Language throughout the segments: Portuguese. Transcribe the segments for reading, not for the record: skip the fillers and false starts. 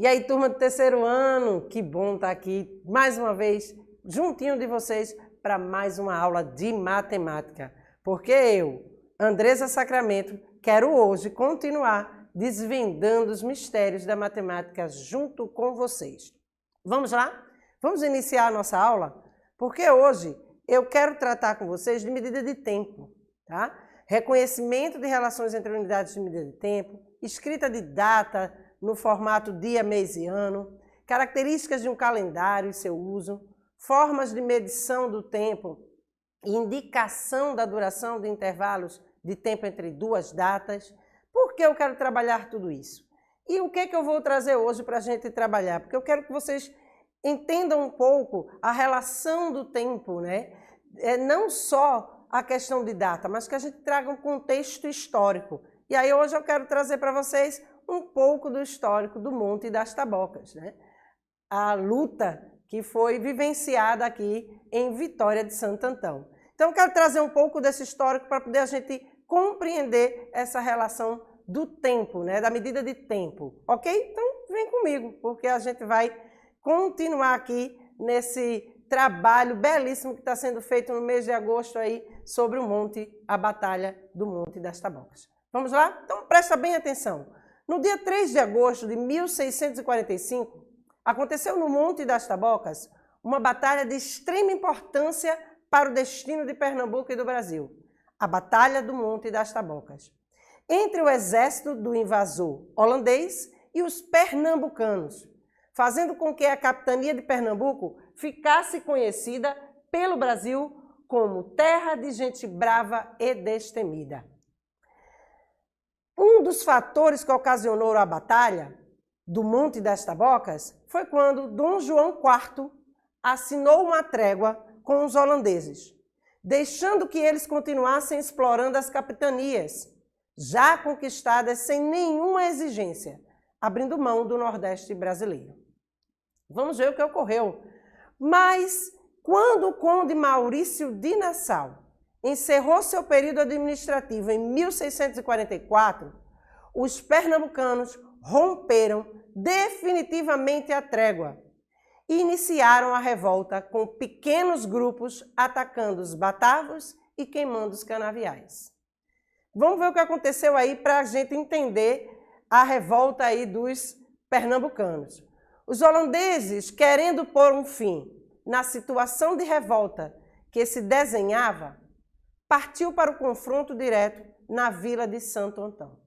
E aí, turma do terceiro ano, que bom estar aqui mais uma vez, juntinho de vocês, para mais uma aula de matemática. Porque eu, Andressa Sacramento, quero hoje continuar desvendando os mistérios da matemática junto com vocês. Vamos lá? Vamos iniciar a nossa aula? Porque hoje eu quero tratar com vocês de medida de tempo, tá? Reconhecimento de relações entre unidades de medida de tempo, escrita de data no formato dia, mês e ano, características de um calendário e seu uso, formas de medição do tempo e indicação da duração de intervalos de tempo entre duas datas. Por que eu quero trabalhar tudo isso? E o que eu vou trazer hoje para a gente trabalhar? Porque eu quero que vocês entendam um pouco a relação do tempo, né? Não só a questão de data, mas que a gente traga um contexto histórico. E aí hoje eu quero trazer para vocês um pouco do histórico do Monte das Tabocas, né? A luta que foi vivenciada aqui em Vitória de Santo Antão. Então eu quero trazer um pouco desse histórico para poder a gente compreender essa relação do tempo, né? Da medida de tempo, ok? Então vem comigo, porque a gente vai continuar aqui nesse trabalho belíssimo que está sendo feito no mês de agosto aí sobre o monte, a Batalha do Monte das Tabocas. Vamos lá? Então presta bem atenção. No dia 3 de agosto de 1645, aconteceu no Monte das Tabocas uma batalha de extrema importância para o destino de Pernambuco e do Brasil, a Batalha do Monte das Tabocas, entre o exército do invasor holandês e os pernambucanos, fazendo com que a capitania de Pernambuco ficasse conhecida pelo Brasil como terra de gente brava e destemida. Um dos fatores que ocasionou a batalha do Monte das Tabocas foi quando Dom João IV assinou uma trégua com os holandeses, deixando que eles continuassem explorando as capitanias, já conquistadas sem nenhuma exigência, abrindo mão do Nordeste brasileiro. Vamos ver o que ocorreu. Mas, quando o conde Maurício de Nassau encerrou seu período administrativo em 1644, os pernambucanos romperam definitivamente a trégua e iniciaram a revolta com pequenos grupos atacando os batavos e queimando os canaviais. Vamos ver o que aconteceu aí para a gente entender a revolta aí dos pernambucanos. Os holandeses, querendo pôr um fim na situação de revolta que se desenhava, partiu para o confronto direto na vila de Santo Antão,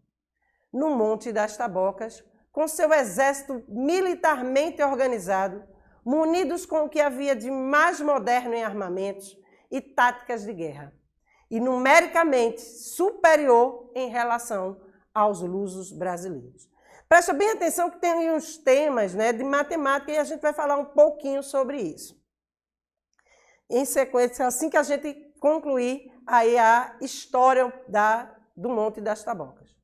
no Monte das Tabocas, com seu exército militarmente organizado, munidos com o que havia de mais moderno em armamentos e táticas de guerra, e numericamente superior em relação aos lusos brasileiros. Presta bem atenção que tem uns temas, né, de matemática e a gente vai falar um pouquinho sobre isso. Em sequência, assim que a gente concluir aí a história do Monte das Tabocas.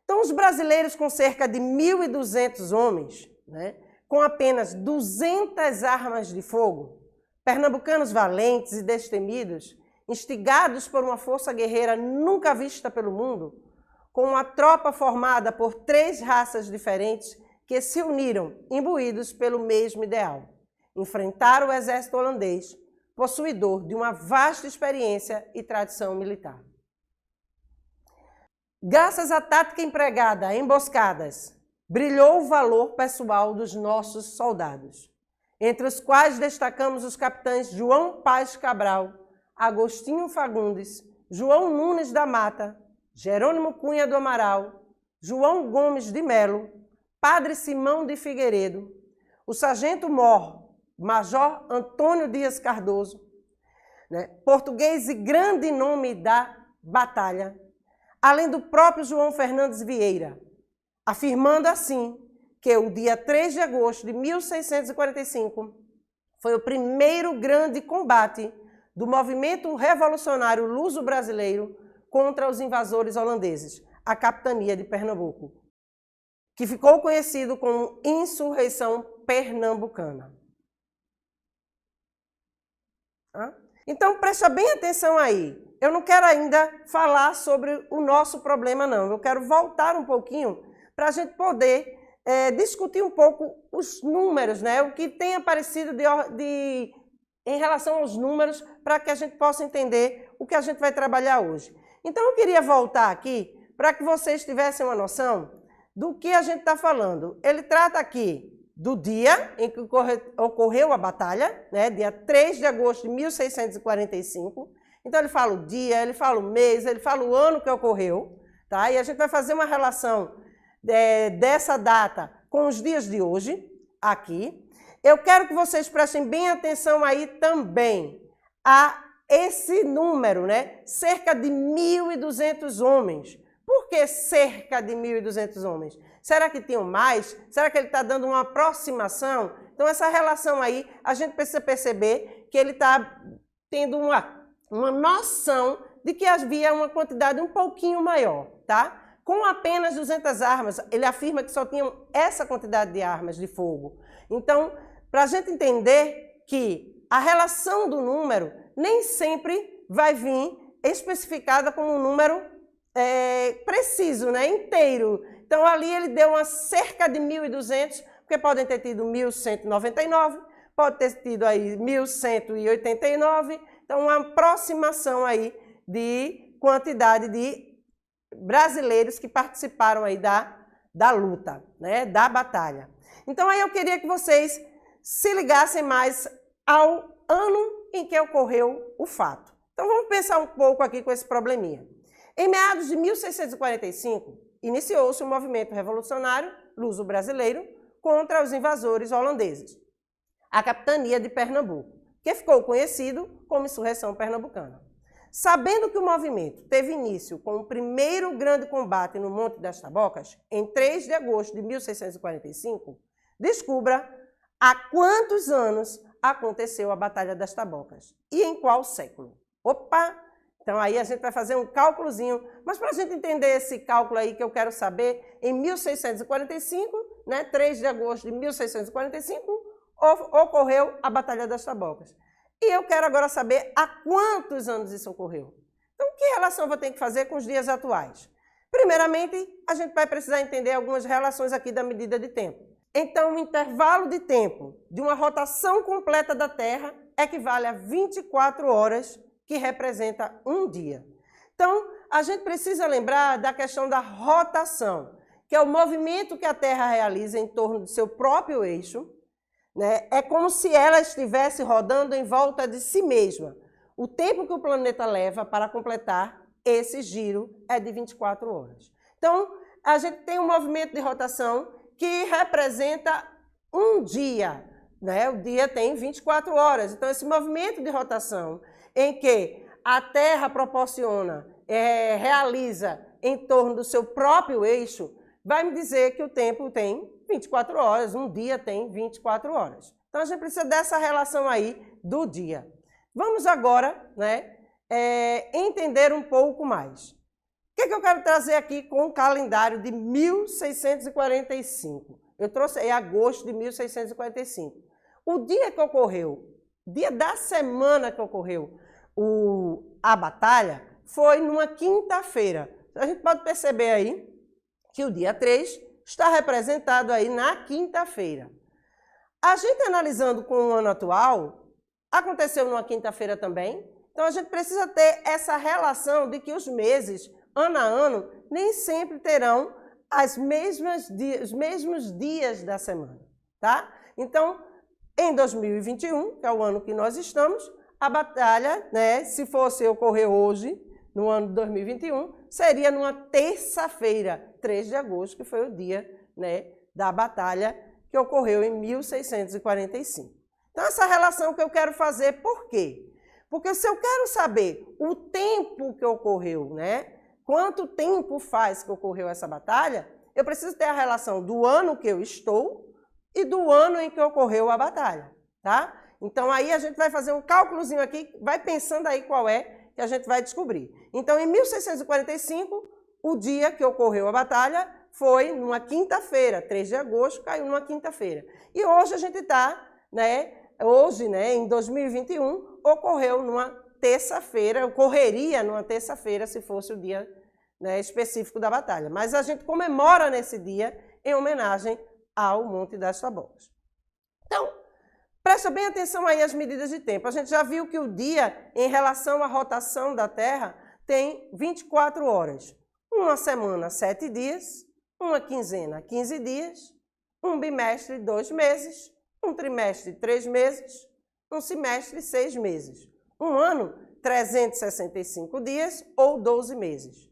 Então, os brasileiros com cerca de 1.200 homens, né, com apenas 200 armas de fogo, pernambucanos valentes e destemidos, instigados por uma força guerreira nunca vista pelo mundo, com uma tropa formada por 3 raças diferentes que se uniram, imbuídos pelo mesmo ideal: enfrentar o exército holandês, possuidor de uma vasta experiência e tradição militar. Graças à tática empregada a emboscadas, brilhou o valor pessoal dos nossos soldados, entre os quais destacamos os capitães João Paz Cabral, Agostinho Fagundes, João Nunes da Mata, Jerônimo Cunha do Amaral, João Gomes de Melo, Padre Simão de Figueiredo, o sargento-mor, Major Antônio Dias Cardoso, né, português e grande nome da batalha, além do próprio João Fernandes Vieira, afirmando assim que o dia 3 de agosto de 1645 foi o primeiro grande combate do movimento revolucionário luso-brasileiro contra os invasores holandeses, a capitania de Pernambuco, que ficou conhecido como Insurreição Pernambucana. Então, presta bem atenção aí. Eu não quero ainda falar sobre o nosso problema, não. Eu quero voltar um pouquinho para a gente poder discutir um pouco os números, né? O que tem aparecido em relação aos números, para que a gente possa entender o que a gente vai trabalhar hoje. Então, eu queria voltar aqui para que vocês tivessem uma noção do que a gente está falando. Ele trata aqui do dia em que ocorreu a batalha, né? Dia 3 de agosto de 1645. Então, ele fala o dia, ele fala o mês, ele fala o ano que ocorreu, tá? E a gente vai fazer uma relação dessa data com os dias de hoje, aqui. Eu quero que vocês prestem bem atenção aí também a esse número, né? Cerca de 1.200 homens. Por que cerca de 1.200 homens? Será que tinham mais? Será que ele está dando uma aproximação? Então, essa relação aí, a gente precisa perceber que ele está tendo uma noção de que havia uma quantidade um pouquinho maior, tá? Com apenas 200 armas, ele afirma que só tinham essa quantidade de armas de fogo. Então, para a gente entender que a relação do número nem sempre vai vir especificada como um número preciso, né, inteiro. Então, ali ele deu uma cerca de 1.200, porque podem ter tido 1.199, pode ter tido aí 1.189, então uma aproximação aí de quantidade de brasileiros que participaram aí da luta, né, da batalha. Então, aí eu queria que vocês se ligassem mais ao ano em que ocorreu o fato. Então, vamos pensar um pouco aqui com esse probleminha. Em meados de 1645, iniciou-se o movimento revolucionário luso-brasileiro contra os invasores holandeses, a capitania de Pernambuco, que ficou conhecido como Insurreição Pernambucana. Sabendo que o movimento teve início com o primeiro grande combate no Monte das Tabocas, em 3 de agosto de 1645, descubra há quantos anos aconteceu a Batalha das Tabocas e em qual século. Opa! Então aí a gente vai fazer um cálculozinho, mas para a gente entender esse cálculo aí que eu quero saber, em 1645, né, 3 de agosto de 1645, ocorreu a Batalha das Tabocas. E eu quero agora saber há quantos anos isso ocorreu. Então, que relação eu vou ter que fazer com os dias atuais? Primeiramente, a gente vai precisar entender algumas relações aqui da medida de tempo. Então, o intervalo de tempo de uma rotação completa da Terra equivale a 24 horas, que representa um dia. Então, a gente precisa lembrar da questão da rotação, que é o movimento que a Terra realiza em torno do seu próprio eixo, né? É como se ela estivesse rodando em volta de si mesma. O tempo que o planeta leva para completar esse giro é de 24 horas. Então, a gente tem um movimento de rotação que representa um dia, né? O dia tem 24 horas. Então, esse movimento de rotação em que a Terra realiza em torno do seu próprio eixo, vai me dizer que o tempo tem 24 horas, um dia tem 24 horas. Então, a gente precisa dessa relação aí do dia. Vamos agora, né, entender um pouco mais. O que eu quero trazer aqui com o calendário de 1645? Eu trouxe em agosto de 1645. O dia que ocorreu, dia da semana que ocorreu a batalha, foi numa quinta-feira. A gente pode perceber aí que o dia 3 está representado aí na quinta-feira. A gente analisando com o ano atual, aconteceu numa quinta-feira também, então a gente precisa ter essa relação de que os meses, ano a ano, nem sempre terão os mesmos dias da semana, tá? Então, em 2021, que é o ano que nós estamos, a batalha, né, se fosse ocorrer hoje, no ano de 2021, seria numa terça-feira, 3 de agosto, que foi o dia, né, da batalha que ocorreu em 1645. Então, essa relação que eu quero fazer, por quê? Porque se eu quero saber o tempo que ocorreu, né, quanto tempo faz que ocorreu essa batalha, eu preciso ter a relação do ano que eu estou e do ano em que ocorreu a batalha, tá? Então, aí a gente vai fazer um cálculozinho aqui, vai pensando aí qual é que a gente vai descobrir. Então, em 1645, o dia que ocorreu a batalha foi numa quinta-feira, 3 de agosto, caiu numa quinta-feira. E hoje a gente está, né, em 2021, ocorreu numa terça-feira, ocorreria numa terça-feira se fosse o dia, né, específico da batalha. Mas a gente comemora nesse dia em homenagem ao Monte das Tabocas. Então, presta bem atenção aí às medidas de tempo. A gente já viu que o dia, em relação à rotação da Terra, tem 24 horas. Uma semana, 7 dias. Uma quinzena, 15 dias. Um bimestre, 2 meses. Um trimestre, 3 meses. Um semestre, 6 meses. Um ano, 365 dias ou 12 meses.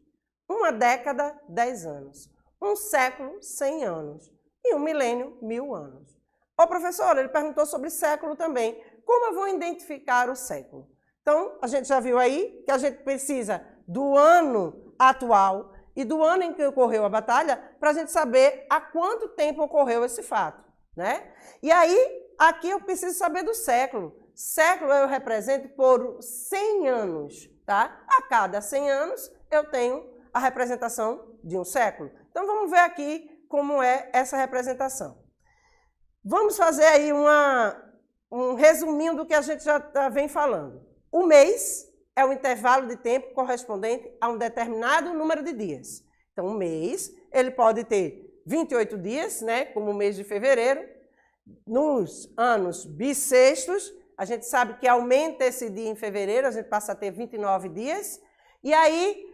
Uma década, 10 anos. Um século, 100 anos. E um milênio, 1000 anos. Ó, professor, ele perguntou sobre século também. Como eu vou identificar o século? Então, a gente já viu aí que a gente precisa do ano atual e do ano em que ocorreu a batalha para a gente saber há quanto tempo ocorreu esse fato, né? E aí, aqui eu preciso saber do século. Século eu represento por 100 anos, tá? A cada 100 anos eu tenho a representação de um século. Então, vamos ver aqui como é essa representação. Vamos fazer aí um resuminho do que a gente já vem falando. O mês é o intervalo de tempo correspondente a um determinado número de dias. Então, um mês, ele pode ter 28 dias, né, como o mês de fevereiro. Nos anos bissextos, a gente sabe que aumenta esse dia em fevereiro, a gente passa a ter 29 dias. E aí,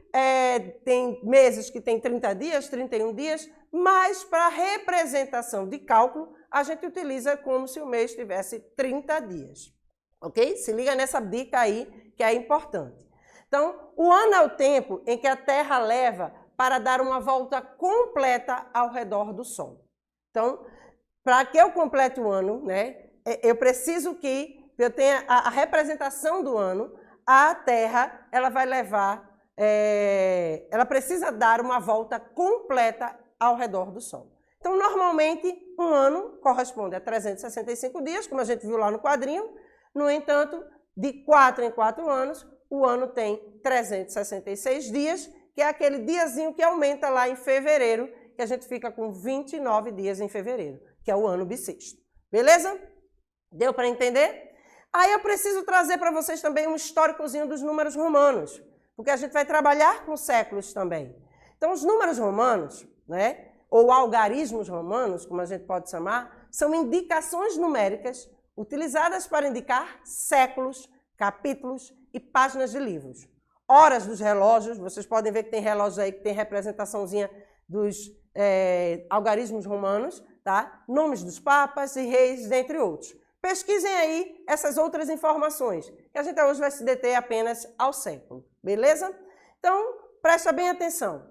tem meses que tem 30 dias, 31 dias, mas para representação de cálculo, a gente utiliza como se o mês tivesse 30 dias. Ok? Se liga nessa dica aí, que é importante. Então, o ano é o tempo em que a Terra leva para dar uma volta completa ao redor do Sol. Então, para que eu complete o ano, né, eu preciso que eu tenha a representação do ano. A Terra, ela vai levar, ela precisa dar uma volta completa ao redor do Sol. Então, normalmente, um ano corresponde a 365 dias, como a gente viu lá no quadrinho. No entanto, de 4 em 4 anos, o ano tem 366 dias, que é aquele diazinho que aumenta lá em fevereiro, que a gente fica com 29 dias em fevereiro, que é o ano bissexto. Beleza? Deu para entender? Aí eu preciso trazer para vocês também um históricozinho dos números romanos, porque a gente vai trabalhar com séculos também. Então, os números romanos, né, ou algarismos romanos, como a gente pode chamar, são indicações numéricas utilizadas para indicar séculos, capítulos e páginas de livros. Horas dos relógios, vocês podem ver que tem relógios aí que tem representaçãozinha dos algarismos romanos, tá? Nomes dos papas e reis, dentre outros. Pesquisem aí essas outras informações, que a gente hoje vai se deter apenas ao século, beleza? Então, presta bem atenção.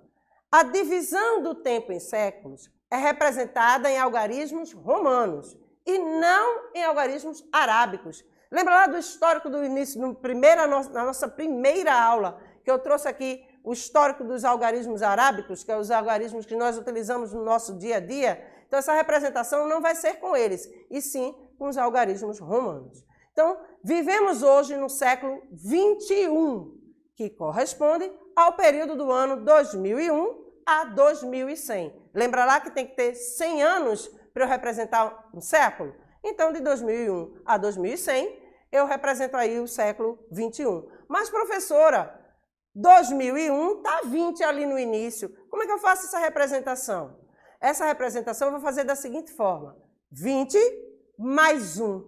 A divisão do tempo em séculos é representada em algarismos romanos e não em algarismos arábicos. Lembra lá do histórico do início, na nossa primeira aula, que eu trouxe aqui o histórico dos algarismos arábicos, que é os algarismos que nós utilizamos no nosso dia a dia? Então, essa representação não vai ser com eles, e sim com os algarismos romanos. Então, vivemos hoje no século 21, que corresponde ao período do ano 2001 a 2100. Lembra lá que tem que ter 100 anos para eu representar um século? Então, de 2001 a 2100, eu represento aí o século 21. Mas, professora, 2001 está 20 ali no início. Como é que eu faço essa representação? Essa representação eu vou fazer da seguinte forma. 20 mais 1.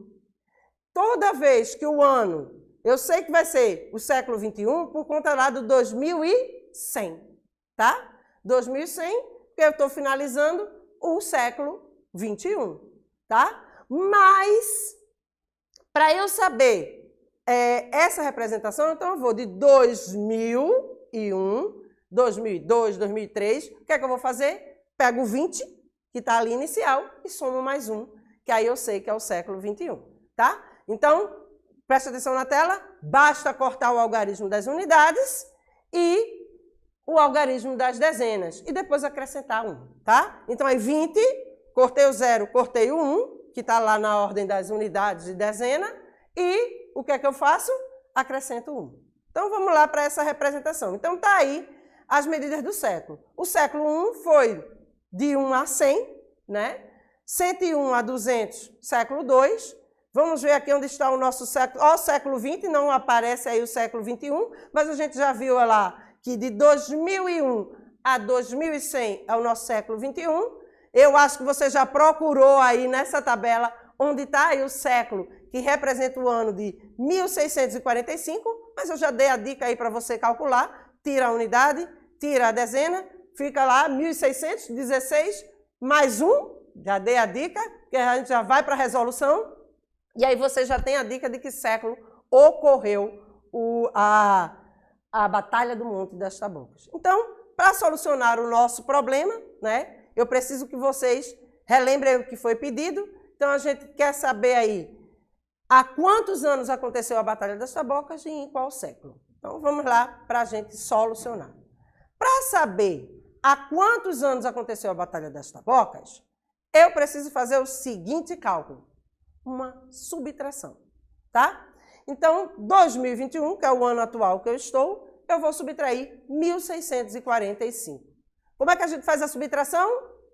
Toda vez que o ano, eu sei que vai ser o século 21 por conta lá do 2100, tá? 2100, porque eu estou finalizando o século 21, tá? Mas, para eu saber essa representação, então eu vou de 2001, 2002, 2003, o que é que eu vou fazer? Pego o 20, que está ali inicial, e somo mais 1, que aí eu sei que é o século 21, tá? Então, presta atenção na tela, basta cortar o algarismo das unidades e o algarismo das dezenas, e depois acrescentar 1, tá? Então, aí 20, cortei o 0, cortei o 1, que está lá na ordem das unidades de dezena, e o que é que eu faço? Acrescento 1. Então, vamos lá para essa representação. Então, está aí as medidas do século. O século 1 foi de 1 a 100, né? 101 a 200, século 2. Vamos ver aqui onde está o nosso século. Ó, século 20, não aparece aí o século 21, mas a gente já viu lá que de 2001 a 2100 é o nosso século 21. Eu acho que você já procurou aí nessa tabela onde está aí o século que representa o ano de 1645, mas eu já dei a dica aí para você calcular. Tira a unidade, tira a dezena, fica lá 1616 mais 1, já dei a dica, que a gente já vai para a resolução, e aí você já tem a dica de que século ocorreu a Batalha do Monte das Tabocas. Então, para solucionar o nosso problema, né, eu preciso que vocês relembrem o que foi pedido. Então, a gente quer saber aí há quantos anos aconteceu a Batalha das Tabocas e em qual século. Então, vamos lá para a gente solucionar. Para saber há quantos anos aconteceu a Batalha das Tabocas, eu preciso fazer o seguinte cálculo, uma subtração, tá? Então, 2021, que é o ano atual que eu estou, eu vou subtrair 1645. Como é que a gente faz a subtração?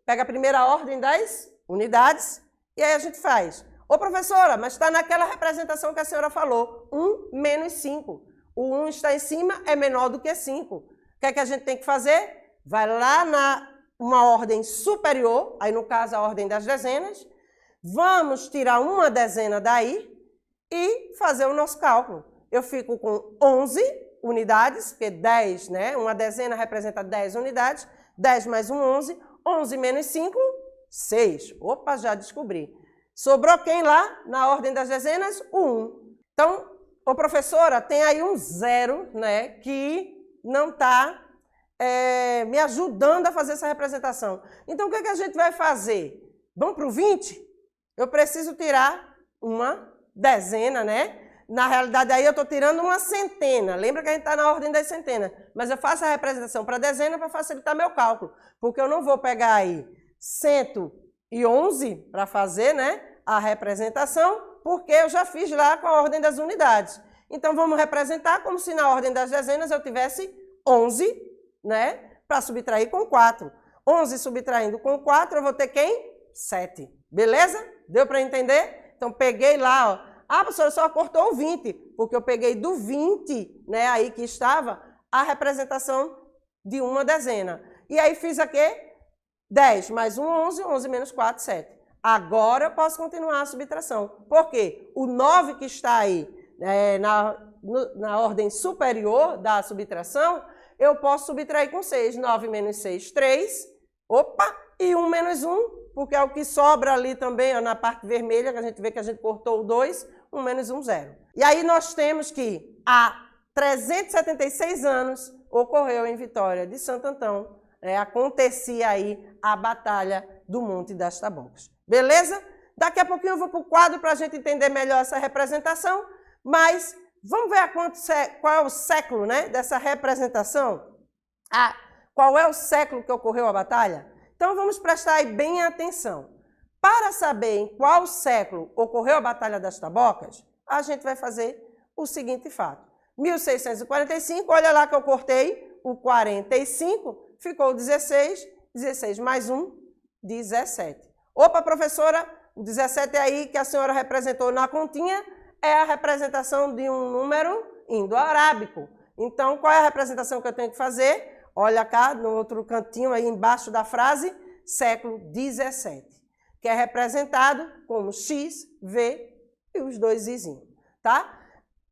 Pega a primeira ordem das unidades e aí a gente faz. Ô, professora, mas está naquela representação que a senhora falou, 1 menos 5. O 1 está em cima, é menor do que 5. O que é que a gente tem que fazer? Vai lá na uma ordem superior, aí no caso a ordem das dezenas, vamos tirar uma dezena daí e fazer o nosso cálculo. Eu fico com 11 unidades, porque 10, né? Uma dezena representa 10 unidades, 10 mais 1, 11, 11 menos 5, 6. Opa, já descobri. Sobrou quem lá na ordem das dezenas? O 1. Então, ô professora, tem aí um 0, né, que não está me ajudando a fazer essa representação. Então, o que é que a gente vai fazer? Vamos para o 20? Eu preciso tirar uma dezena, né? Na realidade, aí eu estou tirando uma centena. Lembra que a gente está na ordem das centenas. Mas eu faço a representação para dezena para facilitar meu cálculo. Porque eu não vou pegar aí 111 para fazer, né, a representação, porque eu já fiz lá com a ordem das unidades. Então, vamos representar como se na ordem das dezenas eu tivesse 11, né, para subtrair com 4. 11 subtraindo com 4, eu vou ter quem? 7. Beleza? Deu para entender? Então, peguei lá, ó. Ah, professora, só cortou o 20, porque eu peguei do 20, né, aí que estava, a representação de uma dezena. E aí fiz aqui 10 mais 1, 11, 11 menos 4, 7. Agora eu posso continuar a subtração. Por quê? O 9 que está aí na ordem superior da subtração, eu posso subtrair com 6. 9 menos 6, 3. Opa! E 1 menos 1, porque é o que sobra ali também, ó, na parte vermelha, que a gente vê que a gente cortou o 2. 1 menos 1, 0. E aí nós temos que há 376 anos ocorreu em Vitória de Santo Antão, acontecia aí a Batalha do Monte das Tabocas. Beleza? Daqui a pouquinho eu vou para o quadro para a gente entender melhor essa representação, mas vamos ver qual é o século, né, dessa representação? Qual é o século que ocorreu a batalha? Então vamos prestar aí bem atenção. Para saber em qual século ocorreu a Batalha das Tabocas, a gente vai fazer o seguinte fato. 1645, olha lá que eu cortei o 45, ficou 16, 16 mais 1, 17. Opa, professora, o 17 é aí que a senhora representou na continha, é a representação de um número indo-arábico. Então, qual é a representação que eu tenho que fazer? Olha cá, no outro cantinho aí embaixo da frase, século 17. Que é representado como X, V e os dois izinhos, tá?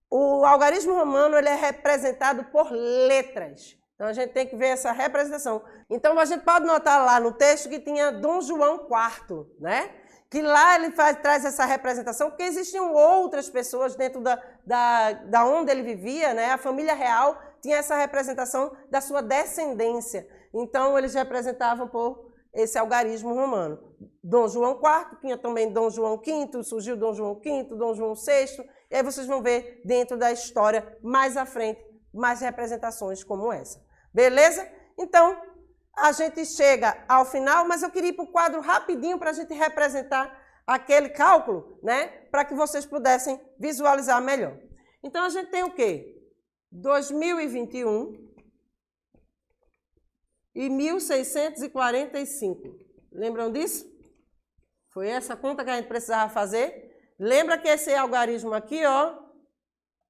O algarismo romano ele é representado por letras. Então, a gente tem que ver essa representação. Então, a gente pode notar lá no texto que tinha Dom João IV, né? Que lá ele traz essa representação, porque existiam outras pessoas dentro da onde ele vivia, né? A família real tinha essa representação da sua descendência. Então, eles representavam por esse algarismo romano. Dom João IV, tinha também Dom João V, surgiu Dom João V, Dom João VI, e aí vocês vão ver dentro da história, mais à frente, mais representações como essa. Beleza? Então, a gente chega ao final, mas eu queria ir para o quadro rapidinho para a gente representar aquele cálculo, né? Para que vocês pudessem visualizar melhor. Então, a gente tem o quê? 2021 e 1645. Lembram disso? Foi essa conta que a gente precisava fazer. Lembra que esse algarismo aqui, ó,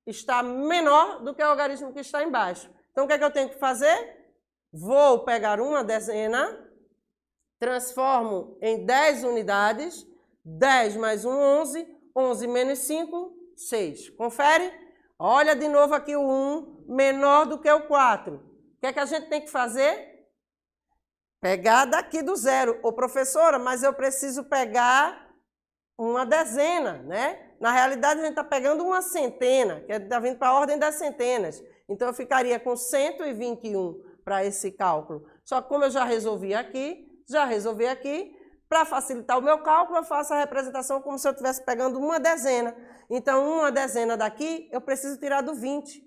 está menor do que o algarismo que está embaixo. Então, o que é que eu tenho que fazer? Vou pegar uma dezena, transformo em 10 unidades. 10 mais 1, 11. 11 menos 5, 6. Confere? Olha de novo aqui o 1 menor do que o 4. O que é que a gente tem que fazer? Pegar daqui do zero. Ô, professora, mas eu preciso pegar uma dezena, né? Na realidade, a gente está pegando uma centena, que está vindo para a ordem das centenas. Então, eu ficaria com 121 para esse cálculo. Só que como eu já resolvi aqui, para facilitar o meu cálculo, eu faço a representação como se eu estivesse pegando uma dezena. Então, uma dezena daqui, eu preciso tirar do 20.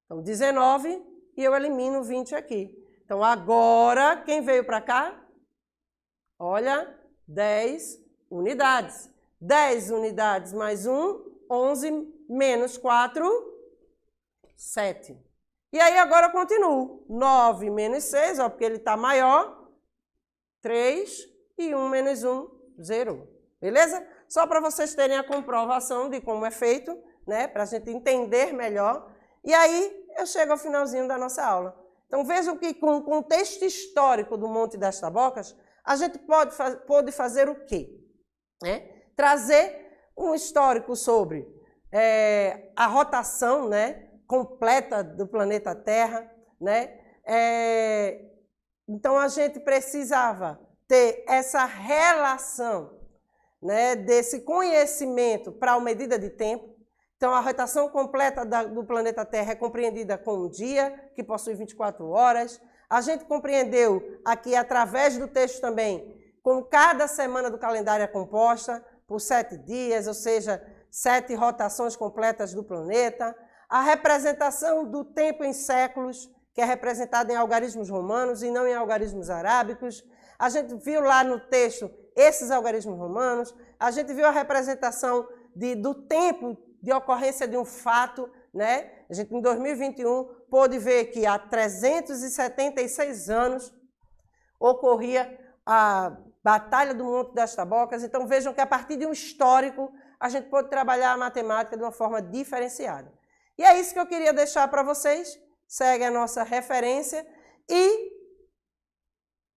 Então, 19 e eu elimino 20 aqui. Então, agora, quem veio para cá? Olha, 10 unidades. 10 unidades mais 1, 11 menos 4, 7. E aí, agora eu continuo. 9 menos 6, ó, porque ele está maior, 3 e 1 menos 1, 0. Beleza? Só para vocês terem a comprovação de como é feito, né? Para a gente entender melhor. E aí, eu chego ao finalzinho da nossa aula. Então, vejam que com o contexto histórico do Monte das Tabocas, a gente pode fazer o quê? Trazer um histórico sobre a rotação, né, completa do planeta Terra, né? Então, a gente precisava ter essa relação, né, desse conhecimento para a medida de tempo. Então, a rotação completa do planeta Terra é compreendida com um dia, que possui 24 horas. A gente compreendeu aqui, através do texto também, como cada semana do calendário é composta por 7 dias, ou seja, 7 rotações completas do planeta. A representação do tempo em séculos, que é representada em algarismos romanos e não em algarismos arábicos. A gente viu lá no texto esses algarismos romanos. A gente viu a representação do tempo de ocorrência de um fato, né? A gente, em 2021, pôde ver que há 376 anos ocorria a Batalha do Monte das Tabocas. Então, vejam que a partir de um histórico, a gente pode trabalhar a matemática de uma forma diferenciada. E é isso que eu queria deixar para vocês. Segue a nossa referência e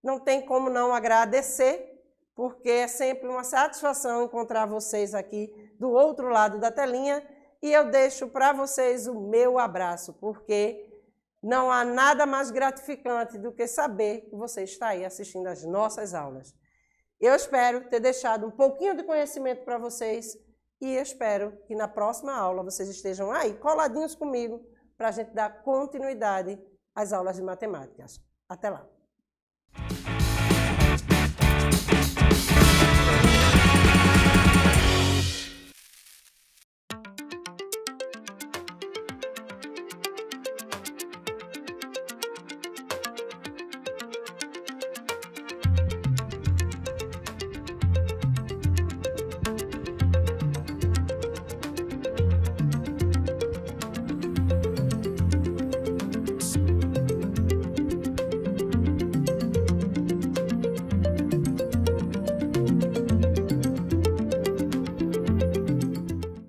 não tem como não agradecer, porque é sempre uma satisfação encontrar vocês aqui do outro lado da telinha, e eu deixo para vocês o meu abraço, porque não há nada mais gratificante do que saber que você está aí assistindo às nossas aulas. Eu espero ter deixado um pouquinho de conhecimento para vocês e eu espero que na próxima aula vocês estejam aí coladinhos comigo para a gente dar continuidade às aulas de matemática. Até lá!